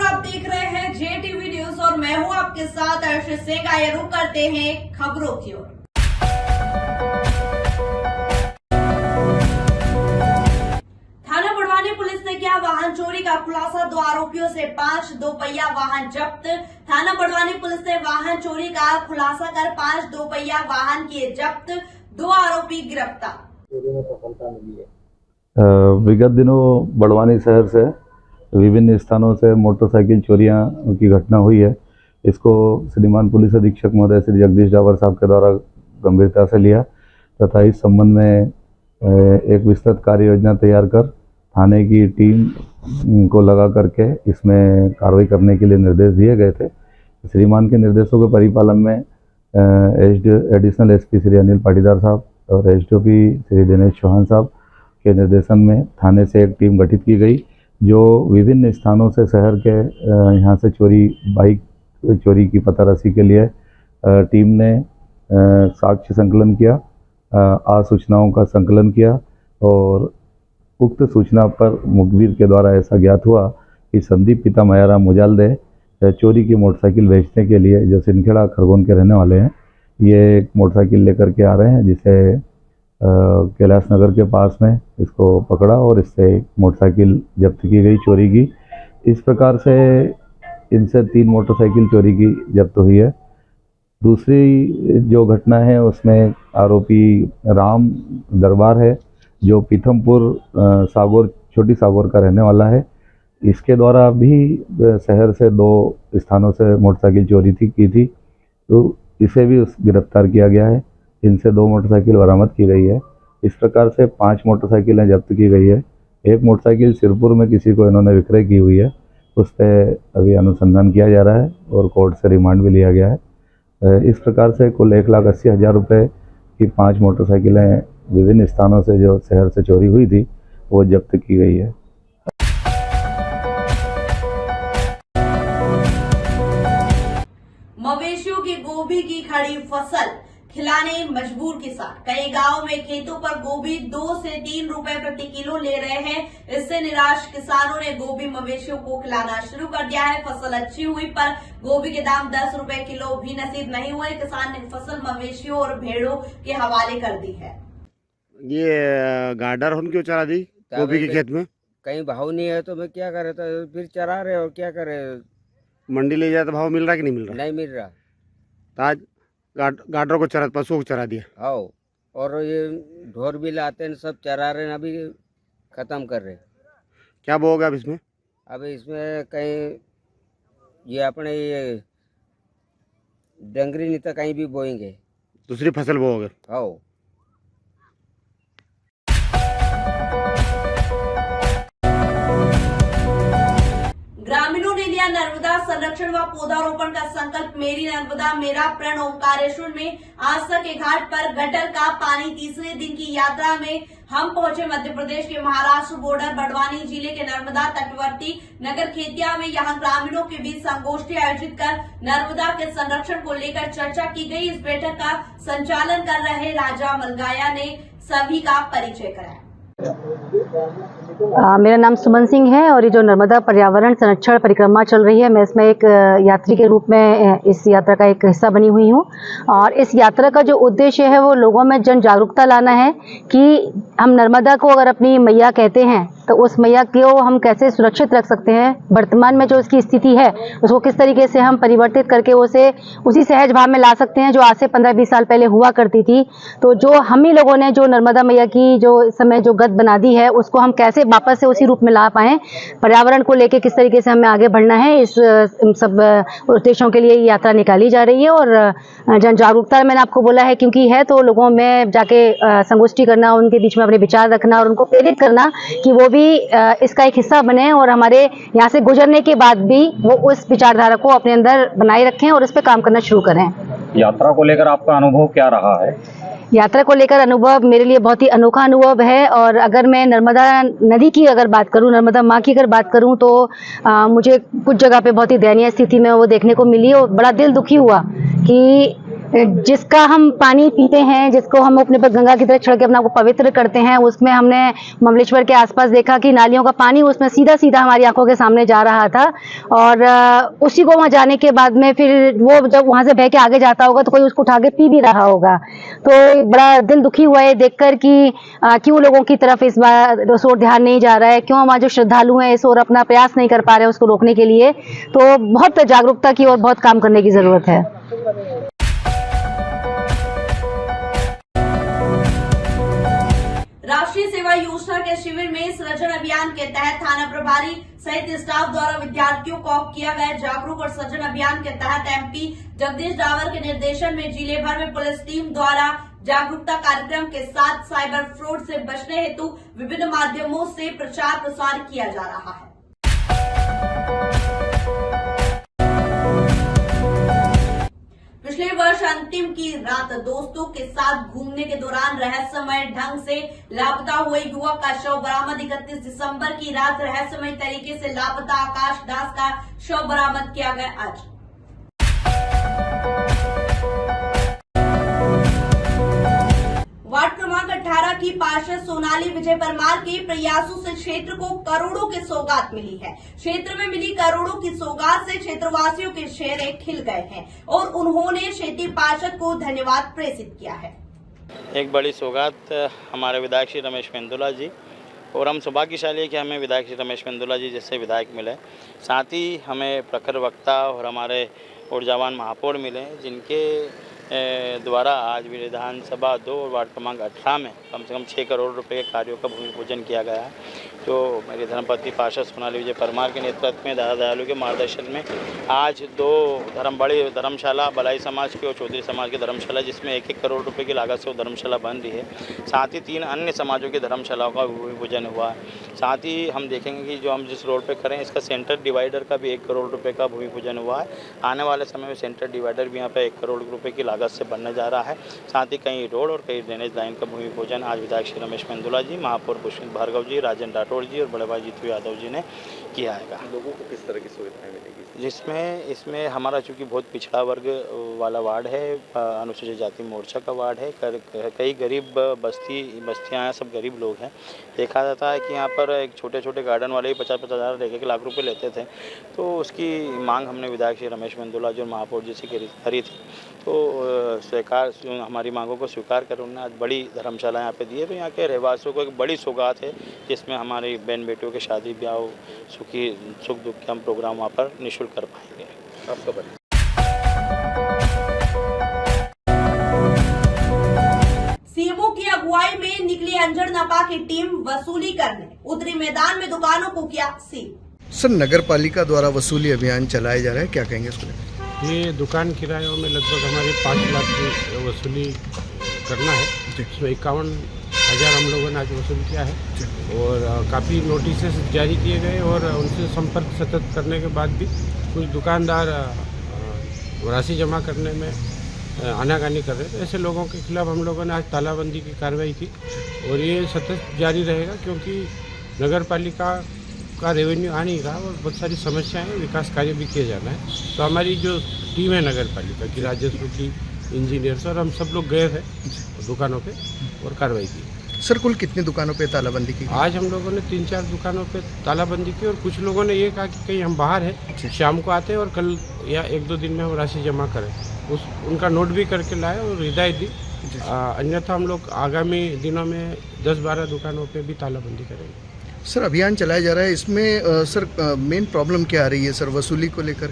और आप देख रहे हैं JTV न्यूज और मैं हूं आपके साथ अर्षित सिंह। आइए रुक करते हैं खबरों की ओर। थाना बड़वानी पुलिस ने किया वाहन चोरी का खुलासा। 2 आरोपियों से 5 दोपहिया वाहन जब्त। थाना बड़वानी पुलिस ने वाहन चोरी का खुलासा कर 5 दोपहिया वाहन किए जब्त। 2 आरोपी गिरफ्तार। विगत दिनों बड़वानी शहर से विभिन्न स्थानों से मोटरसाइकिल चोरियां की घटना हुई है। इसको श्रीमान पुलिस अधीक्षक महोदय श्री जगदीश डावर साहब के द्वारा गंभीरता से लिया तथा इस संबंध में एक विस्तृत कार्य योजना तैयार कर थाने की टीम को लगा करके इसमें कार्रवाई करने के लिए निर्देश दिए गए थे। श्रीमान के निर्देशों के परिपालन में एडिशनल एसपी श्री अनिल पाटीदार साहब और एसडीओपी श्री दिनेश चौहान साहब के निर्देशन में थाने से एक टीम गठित की गई, जो विभिन्न स्थानों से शहर के यहाँ से बाइक चोरी की पताराशी के लिए टीम ने साक्ष्य संकलन किया, आसूचनाओं का संकलन किया और उक्त सूचना पर मुखबिर के द्वारा ऐसा ज्ञात हुआ कि संदीप पिता मयाराम मुजालदे चोरी की मोटरसाइकिल बेचने के लिए, जो सिंखेड़ा खरगोन के रहने वाले हैं, ये एक मोटरसाइकिल लेकर के आ रहे हैं, जिसे कैलाश नगर के पास में इसको पकड़ा और इससे मोटरसाइकिल जब्त की गई चोरी की। इस प्रकार से इनसे 3 मोटरसाइकिल चोरी की जब्त हुई है। दूसरी जो घटना है उसमें आरोपी राम दरबार है, जो पीथमपुर सागौर छोटी सागौर का रहने वाला है। इसके द्वारा भी शहर से 2 स्थानों से मोटरसाइकिल चोरी की थी, तो इसे भी गिरफ्तार किया गया है। इनसे 2 मोटरसाइकिल बरामद की गई है। इस प्रकार से 5 मोटरसाइकिलें जब्त की गई है। एक मोटरसाइकिल सिरपुर में किसी को इन्होंने विक्रय की हुई है, उस पर अभी अनुसंधान किया जा रहा है और कोर्ट से रिमांड भी लिया गया है। इस प्रकार से कुल 1,80,000 रुपये की 5 मोटरसाइकिलें विभिन्न स्थानों से जो शहर से चोरी हुई थी वो जब्त की गई है। मवेशियों की गोभी की खड़ी फसल खिलाने मजबूर किसान। कई गांवों में खेतों पर गोभी 2 से 3 रुपए प्रति किलो ले रहे हैं। इससे निराश किसानों ने गोभी मवेशियों को खिलाना शुरू कर दिया है। फसल अच्छी हुई पर गोभी के दाम 10 रुपए किलो भी नसीब नहीं हुए। किसान ने फसल मवेशियों और भेड़ों के हवाले कर दी है। ये गार्डर हम क्यों चरा दी गोभी के खेत में? कहीं भाव नहीं है तो मैं क्या करे, तो फिर चरा रहे और क्या करे। मंडी ले जाए तो भाव मिल रहा कि नहीं मिल रहा? नहीं मिल रहा। तो आज गार्डर को चरा, पशुओं को चरा दिया। हाँ, और ये ढोर भी लाते हैं, सब चरा रहे हैं, अभी खत्म कर रहे हैं। क्या बोओगे अब इसमें? अब इसमें कहीं ये अपने ये डंगरी नहीं तो कहीं भी बोएंगे, दूसरी फसल बोओगे? हाँ। ग्रामीणों ने लिया नर्मदा संरक्षण व पौधारोपण का संकल्प। मेरी नर्मदा मेरा प्रण ओंकारेश्वर में आस्था के घाट पर गटर का पानी। तीसरे दिन की यात्रा में हम पहुंचे मध्य प्रदेश के महाराष्ट्र बॉर्डर बड़वानी जिले के नर्मदा तटवर्ती नगर खेतिया में। यहां ग्रामीणों के बीच संगोष्ठी आयोजित कर नर्मदा के संरक्षण को लेकर चर्चा की गई। इस बैठक का संचालन कर रहे राजा मलगाया ने सभी का परिचय कराया। मेरा नाम सुमन सिंह है और ये जो नर्मदा पर्यावरण संरक्षण परिक्रमा चल रही है, मैं इसमें एक यात्री के रूप में इस यात्रा का एक हिस्सा बनी हुई हूँ। और इस यात्रा का जो उद्देश्य है वो लोगों में जन जागरूकता लाना है कि हम नर्मदा को अगर अपनी मैया कहते हैं तो उस मैया को हम कैसे सुरक्षित रख सकते हैं। वर्तमान में जो उसकी स्थिति है उसको किस तरीके से हम परिवर्तित करके उसे उसी सहज भाव में ला सकते हैं जो आज से 15-20 साल पहले हुआ करती थी। तो जो हम ही लोगों ने जो नर्मदा मैया की जो इस समय जो गत बना दी है उसको हम कैसे वापस से उसी रूप में ला पाएँ, पर्यावरण को लेके किस तरीके से हमें आगे बढ़ना है, इस सब उद्देश्यों के लिए ये यात्रा निकाली जा रही है। और जन जागरूकता मैंने आपको बोला है क्योंकि है तो लोगों में जाके संगोष्ठी करना, उनके बीच में अपने विचार रखना और उनको प्रेरित करना कि वो भी इसका एक हिस्सा बने और हमारे यहाँ से गुजरने के बाद भी वो उस विचारधारा को अपने अंदर बनाए रखें और उस पर काम करना शुरू करें। यात्रा को लेकर आपका अनुभव क्या रहा है? यात्रा को लेकर अनुभव मेरे लिए बहुत ही अनोखा अनुभव है। और अगर मैं नर्मदा नदी की अगर बात करूं, नर्मदा माँ की अगर बात करूं तो मुझे कुछ जगह पे बहुत ही दयनीय स्थिति में वो देखने को मिली और बड़ा दिल दुखी हुआ कि जिसका हम पानी पीते हैं, जिसको हम अपने पर गंगा की तरह छिड़क के अपना को पवित्र करते हैं, उसमें हमने ममलेश्वर के आसपास देखा कि नालियों का पानी उसमें सीधा सीधा हमारी आंखों के सामने जा रहा था। और उसी को वहाँ जाने के बाद में फिर वो जब वहाँ से बह के आगे जाता होगा तो कोई उसको उठा के पी भी रहा होगा। तो बड़ा दिल दुखी हुआ है देखकर कि क्यों लोगों की तरफ इस बार उस ओर ध्यान नहीं जा रहा है, क्यों हमारे जो श्रद्धालु हैं इस ओर अपना प्रयास नहीं कर पा रहे हैं उसको रोकने के लिए। तो बहुत जागरूकता की और बहुत काम करने की जरूरत है। राष्ट्रीय सेवा योजना के शिविर में सृजन अभियान के तहत थाना प्रभारी सहित स्टाफ द्वारा विद्यार्थियों को किया गया जागरूक। और सृजन अभियान के तहत एमपी जगदीश डावर के निर्देशन में जिले भर में पुलिस टीम द्वारा जागरूकता कार्यक्रम के साथ साइबर फ्रॉड से बचने हेतु विभिन्न माध्यमों से प्रचार प्रसार किया जा रहा है। पिछले वर्ष अंतिम की रात दोस्तों के साथ घूमने के दौरान रहस्यमय ढंग से लापता हुए युवक का शव बरामद। 31 दिसंबर की रात रहस्यमय तरीके से लापता आकाश दास का शव बरामद किया गया। आज वार्ड क्रमांक 18 की पार्षद सोनाली विजय परमार के प्रयासों से क्षेत्र को करोड़ों की सौगात मिली है। क्षेत्र में मिली करोड़ों की सौगात से क्षेत्रवासियों के चेहरे खिल गए हैं और उन्होंने क्षेत्रीय पार्षद को धन्यवाद प्रेषित किया है। एक बड़ी सौगात हमारे विधायक श्री रमेश मेंदोला जी, और हम सौभाग्यशाली है कि हमें विधायक श्री रमेश मेंदोला जी जैसे विधायक मिले। साथ ही हमें प्रखर वक्ता और हमारे ऊर्जावान महापौर मिले, जिनके द्वारा आज विधानसभा 2 और वार्ड क्रमांक 18 में कम से कम 6 करोड़ रुपए के कार्यों का भूमि पूजन किया गया है। जो मेरी धर्मपत्नी पार्षद सोनाली विजय परमार के नेतृत्व में दादा दयालु के मार्गदर्शन में आज 2 बड़ी धर्मशाला, बलाई समाज की और चौधरी समाज की धर्मशाला, जिसमें 1-1 करोड़ रुपए की लागत से वो धर्मशाला बन रही है। साथ ही 3 अन्य समाजों की धर्मशालाओं का भूमि पूजन हुआ है। साथ ही हम देखेंगे कि जो हम जिस रोड पर करें इसका सेंटर डिवाइडर का भी 1 करोड़ रुपये का भूमि पूजन हुआ है। आने वाले समय में सेंटर डिवाइडर भी यहाँ पर 1 करोड़ रुपये की लागत से बनने जा रहा है। साथ ही कई रोड और कई ड्रेनेज लाइन का भूमि पूजन आज विधायक श्री रमेश मेंदोला जी, महापौर पुष्पित भार्गव जी, राजेंद्र राठौड़ जी और बड़े भाई जीतू यादव जी ने किया है। लोगों को किस तरह की सुविधाएं मिलेगी? इसमें हमारा चूँकि बहुत पिछड़ा वर्ग वाला वार्ड है, अनुसूचित जाति मोर्चा का वार्ड है, कई गरीब बस्तियाँ हैं, सब गरीब लोग हैं। देखा जाता है कि यहाँ पर एक छोटे छोटे गार्डन वाले ही 50-50 हज़ार 1-1 लाख रुपए लेते थे। तो उसकी मांग हमने विधायक श्री रमेश मेंदोला जी और महापौर जी से करी थी। तो स्वीकार हमारी मांगों को स्वीकार कर उन्होंने आज बड़ी धर्मशाला यहाँ पे दी है। तो यहाँ के रहवासियों को एक बड़ी सौगात है, जिसमें हमारी बहन बेटियों के शादी ब्याह सुख दुख के हम प्रोग्राम वहाँ पर निःशुल्क कर पाएंगे। आपका बड़ी सीएमओ की अगुवाई में निकली अंजड़ नपा की टीम वसूली करने उतरी मैदान में दुकानों को किया सील। सर, नगर पालिका द्वारा वसूली अभियान चलाया जा रहा है, क्या कहेंगे इसको लेकर? ये दुकान किरायों में लगभग हमारे 5 लाख की वसूली करना है। इसमें 51,000 हम लोगों ने आज वसूल किया है और काफ़ी नोटिस जारी किए गए और उनसे संपर्क सतत करने के बाद भी कुछ दुकानदार राशि जमा करने में आनाकानी कर रहे थे। ऐसे लोगों के खिलाफ हम लोगों ने आज तालाबंदी की कार्रवाई की और ये सतत जारी रहेगा, क्योंकि नगर पालिका का रेवेन्यू आ नहीं रहा और बहुत सारी समस्याएं हैं, विकास कार्य भी किए जाना है। तो हमारी जो टीम है नगर पालिका की, राजस्व की, इंजीनियर्स और हम सब लोग गए थे दुकानों पे और कार्रवाई की। सर, कुल कितनी दुकानों पे तालाबंदी की? आज हम लोगों ने 3-4 दुकानों पे तालाबंदी की और कुछ लोगों ने ये कहा कि कहीं हम बाहर हैं, शाम को आते हैं और कल या 1-2 दिन में हम राशि जमा करें। उनका नोट भी करके लाए और हिदायत दी। अन्यथा हम लोग आगामी दिनों में 10-12 दुकानों पे भी तालाबंदी करेंगे। सर, अभियान चलाया जा रहा है, इसमें सर मेन प्रॉब्लम क्या आ रही है सर? वसूली को लेकर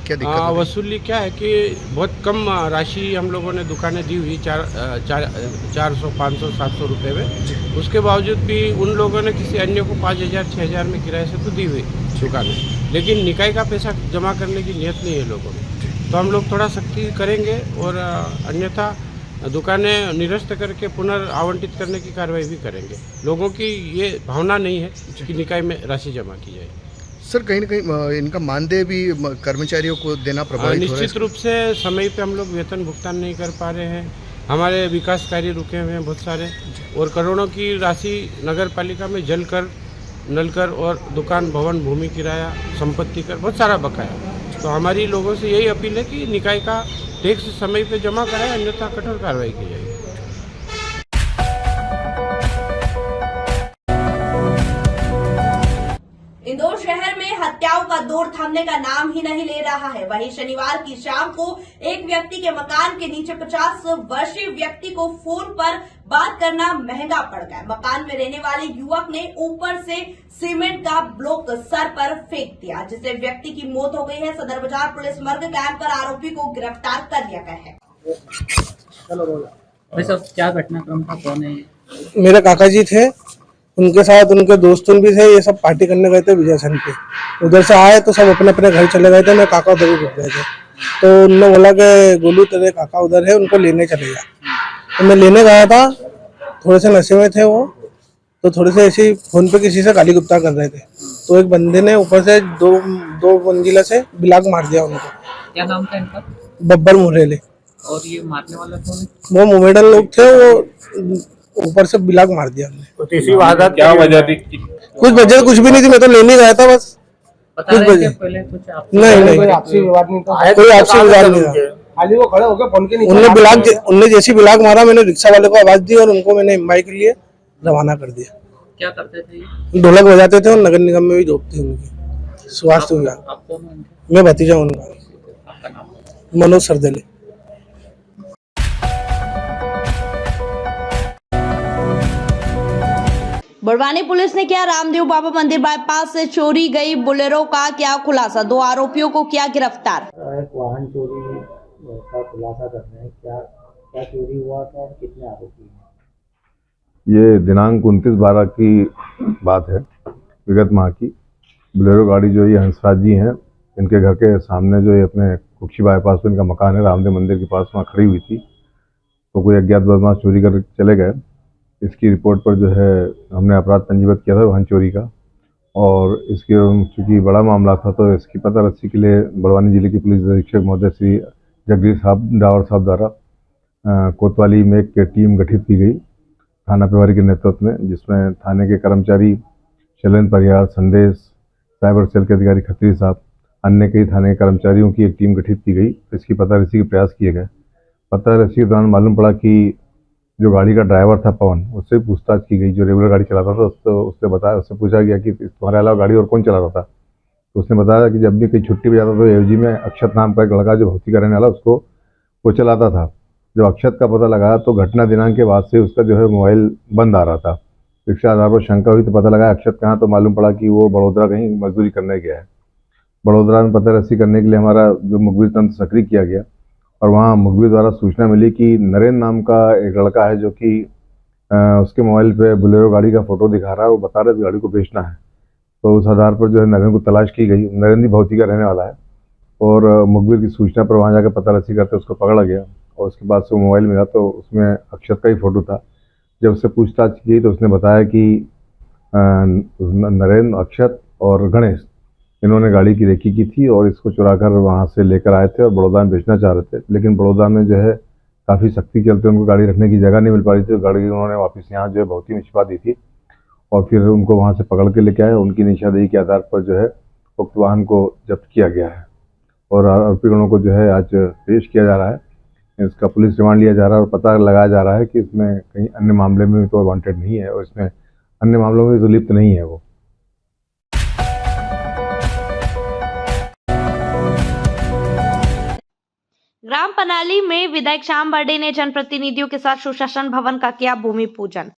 क्या दिक्कत है? वसूली क्या है कि बहुत कम राशि हम लोगों ने दुकानें दी हुई 400, 500, 700 रुपये में। उसके बावजूद भी उन लोगों ने किसी अन्य को 5,000, 6,000 में किराए से तो दी हुई दुकानें, लेकिन निकाय का पैसा जमा करने की नीयत नहीं है लोगों में। तो हम लोग थोड़ा सख्ती करेंगे और अन्यथा दुकानें निरस्त करके पुनर्आवंटित करने की कार्रवाई भी करेंगे। लोगों की ये भावना नहीं है कि निकाय में राशि जमा की जाए। सर, कहीं न कहीं इनका मानदेय भी कर्मचारियों को देना प्रभावित हो रहा है। निश्चित रूप से समय पे हम लोग वेतन भुगतान नहीं कर पा रहे हैं। हमारे विकास कार्य रुके हुए हैं बहुत सारे और करोड़ों की राशि नगर पालिका में जल कर, नल कर और दुकान भवन भूमि किराया, संपत्ति कर बहुत सारा बकाया। तो हमारी लोगों से यही अपील है कि निकाय का टैक्स समय पे जमा कराए, अन्यथा कठोर कार्रवाई की जाएगी। इंदौर शहर में हत्याओं का दौर थमने का नाम ही नहीं ले रहा है। वहीं शनिवार की शाम को एक व्यक्ति के मकान के नीचे 50 वर्षीय व्यक्ति को फोन पर बात करना महंगा पड़ गया। मकान में रहने वाले युवक ने ऊपर से सीमेंट का ब्लॉक सर पर फेंक दिया, जिससे व्यक्ति की मौत हो गई है। सदर बाजार पुलिस मर्ग कैंप पर आरोपी को गिरफ्तार कर लिया गया है। क्या घटनाक्रम था, कौन है? मेरे काका जी थे, उनके साथ उनके दोस्त भी थे। ये सब पार्टी करने गए थे विजयसन पे। उधर से आए तो सब अपने अपने घर चले गए थे। मेरे काका उधर ही रुक गए थे, तो उन्होंने बोला कि गोलू तेरे काका उधर है, उनको लेने चले जा। तो मैं लेने गया था, थोड़े से नशे में थे वो, तो थोड़े से ऐसे फोन पे किसी से गाली गुप्ता कर रहे थे। तो एक बंदे ने ऊपर से दो मंजिला से बिलाक मार दिया उनको। क्या नाम था इनका? बब्बर मुरेले। और ये मारने वाला कौन है? वो मोमेडन लोग थे, वो ऊपर से बिलाक मार दिया हमने। तो तीसरी वारदात क्या वजह थी? कुछ वजह कुछ भी नहीं थी, मैं तो लेने गया था बस। बता रहे थे पहले कुछ नहीं कोई आपसी विवाद नहीं था, कोई आपसी विवाद नहीं था। खाली वो खड़े होकर फोन के नीचे उनने जैसी बिलाक मारा, मैंने रिक्शा वाले को आवाज दी और उनको मैंने एमआई के लिए रवाना कर दिया। क्या करते थे? ढोलक बजाते थे और नगर निगम में भी जॉब थी उनकी, स्वास्थ्य विभाग। आप कौन हैं? मैं भतीजा उनका। आपका नाम? मनोज सरदेले। बड़वानी पुलिस ने किया रामदेव बाबा मंदिर बाईपास से चोरी गई बोलेरो का क्या खुलासा, 2 आरोपियों को किया गिरफ्तार। एक वाहन चोरी का खुलासा करना है, क्या चोरी हुआ था और कितने आरोपी हैं? ये दिनांक 29/12 की बात है, विगत माह की। बोलेरो गाड़ी जो ये हंसराज जी हैं, इनके घर के सामने जो ये अपने कुक्षी बाईपास पर इनका मकान है, रामदेव मंदिर के पास, वहाँ खड़ी हुई थी। तो कोई अज्ञात बदमाश चोरी कर चले गए। इसकी रिपोर्ट पर जो है हमने अपराध पंजीबद्ध किया था वाहन चोरी का, और इसके चूँकि बड़ा मामला था तो इसकी पता रस्सी के लिए बड़वानी जिले की पुलिस अधीक्षक महोदय श्री जगदीश डावर साहब द्वारा कोतवाली में एक टीम गठित की गई थाना प्रभारी के नेतृत्व में, जिसमें थाने के कर्मचारी शैलेंद्र परिहार, संदेश, साइबर सेल के अधिकारी खत्री साहब, अन्य कई थाने के कर्मचारियों की एक टीम गठित की गई। इसकी पता रस्सी के प्रयास किए गए। पता रस्सी के दौरान मालूम पड़ा कि जो गाड़ी का ड्राइवर था पवन, उससे पूछताछ की गई। जो रेगुलर गाड़ी चलाता था उससे पूछा गया कि तुम्हारे अलावा गाड़ी और कौन चलाता था। तो उसने बताया कि जब भी कहीं छुट्टी पे जाता तो एवजी में अक्षत नाम का एक लड़का जो भक्ति का रहने वाला उसको वो चलाता था। जब अक्षत का पता लगाया तो घटना दिनांक के बाद से उसका जो है मोबाइल बंद आ रहा था। इसके आधार पर शंका हुई तो पता लगा अक्षत कहाँ, तो मालूम पड़ा कि वो बड़ोदरा कहीं मजदूरी करने गया है। बड़ोदरा में पता रस्सी करने के लिए हमारा जो मुखबिर तंत्र सक्रिय किया गया, और वहाँ मुखबिर द्वारा सूचना मिली कि नरेंद्र नाम का एक लड़का है जो कि उसके मोबाइल पे बोलेरो गाड़ी का फोटो दिखा रहा है, वो बता रहे इस गाड़ी को बेचना है। तो उस आधार पर जो है नरेंद्र को तलाश की गई। नरेंद्र भौती का रहने वाला है, और मुखबिर की सूचना पर वहाँ जाकर पता रस्सी करते उसको पकड़ा गया, और उसके बाद से वो मोबाइल मिला तो उसमें अक्षत का ही फोटो था। जब उससे पूछताछ की तो उसने बताया कि नरेंद्र, अक्षत और गणेश, इन्होंने गाड़ी की रेकी की थी और इसको चुराकर वहाँ से लेकर आए थे और बड़ौदा में बेचना चाह रहे थे। लेकिन बड़ौदा में जो है काफ़ी सख्ती चलते उनको गाड़ी रखने की जगह नहीं मिल पा रही थी, तो गाड़ी उन्होंने वापस यहाँ जो है भौती में छिपा दी थी, और फिर उनको वहाँ से पकड़ के लेके आए। उनकी निशानदेही के आधार पर जो है उक्त वाहन को जब्त किया गया है, और आरोपीगणों को जो है आज पेश किया जा रहा है। इसका पुलिस रिमांड लिया जा रहा है और पता लगाया जा रहा है कि इसमें कहीं अन्य मामले में तो वांटेड नहीं है, और इसमें अन्य मामलों में तो लिप्त नहीं है वो। ग्राम पनाली में विधायक श्याम बर्डे ने जनप्रतिनिधियों के साथ सुशासन भवन का किया भूमि पूजन।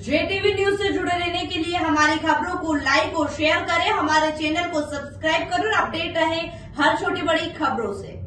जेटीवी न्यूज से जुड़े रहने के लिए हमारी खबरों को लाइक और शेयर करें, हमारे चैनल को सब्सक्राइब करें और अपडेट रहें हर छोटी बड़ी खबरों से।